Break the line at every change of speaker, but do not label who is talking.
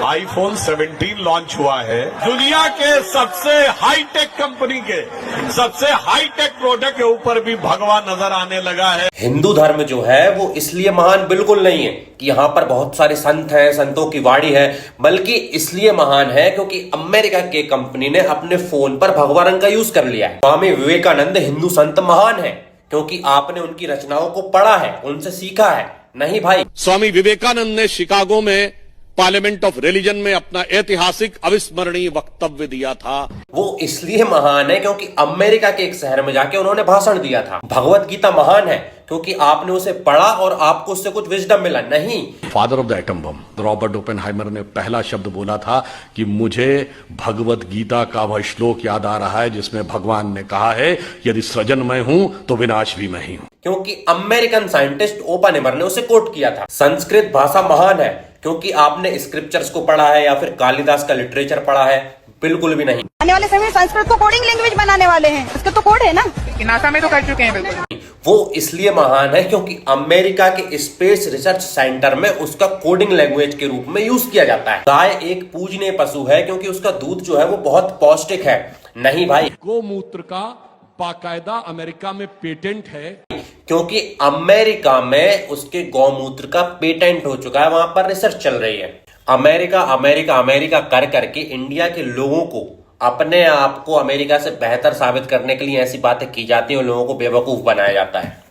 IPhone 17 launch हुआ है। दुनिया के सबसे हाईटेक कंपनी के सबसे हाईटेक प्रोडक्ट के ऊपर भी भगवा नजर आने लगा है।
हिंदू धर्म जो है वो इसलिए महान बिल्कुल नहीं है कि यहाँ पर बहुत सारे संत हैं, संतों की वाणी है, बल्कि इसलिए महान है क्योंकि अमेरिका के कंपनी ने अपने फोन पर भगवा रंग का यूज कर लिया है। स्वामी विवेकानंद हिंदू संत महान है क्योंकि आपने उनकी रचनाओं को पढ़ा है, उनसे सीखा है। नहीं भाई,
स्वामी विवेकानंद ने शिकागो में पार्लियामेंट ऑफ रिलीजन में अपना ऐतिहासिक अविस्मरणीय वक्तव्य दिया था।
वो इसलिए महान है क्योंकि अमेरिका के एक शहर में जाके उन्होंने भाषण दिया था। भगवत गीता महान है क्योंकि आपने उसे पढ़ा और आपको उससे कुछ विजडम मिला। नहीं,
father of the atom bomb Robert Oppenheimer ने पहला शब्द बोला था कि मुझे भगवत गीता का वह श्लोक याद आ रहा है जिसमें भगवान ने कहा है, यदि सृजन मैं हूं तो विनाश भी मैं ही हूं।
क्योंकि अमेरिकन साइंटिस्ट ओपेनहाइमर ने उसे कोट किया था। संस्कृत भाषा महान है क्योंकि आपने स्क्रिप्चर्स को पढ़ा है या फिर कालिदास का लिटरेचर पढ़ा है। बिल्कुल भी नहीं।
आने वाले समय में संस्कृत को कोडिंग लैंग्वेज बनाने वाले हैं, इसका तो कोड है ना,
नासा में तो कर चुके हैं। बिल्कुल
वो इसलिए महान है क्योंकि अमेरिका के स्पेस रिसर्च सेंटर में उसका कोडिंग लैंग्वेज के रूप में यूज किया जाता है। गाय एक पूजनीय पशु है क्योंकि उसका दूध जो है वो बहुत पौष्टिक है। नहीं भाई,
गोमूत्र का बाकायदा अमेरिका में पेटेंट है
क्योंकि अमेरिका में उसके गौमूत्र का पेटेंट हो चुका है, वहां पर रिसर्च चल रही है। अमेरिका अमेरिका अमेरिका कर करके इंडिया के लोगों को अपने आप को अमेरिका से बेहतर साबित करने के लिए ऐसी बातें की जाती हैं और लोगों को बेवकूफ बनाया जाता है।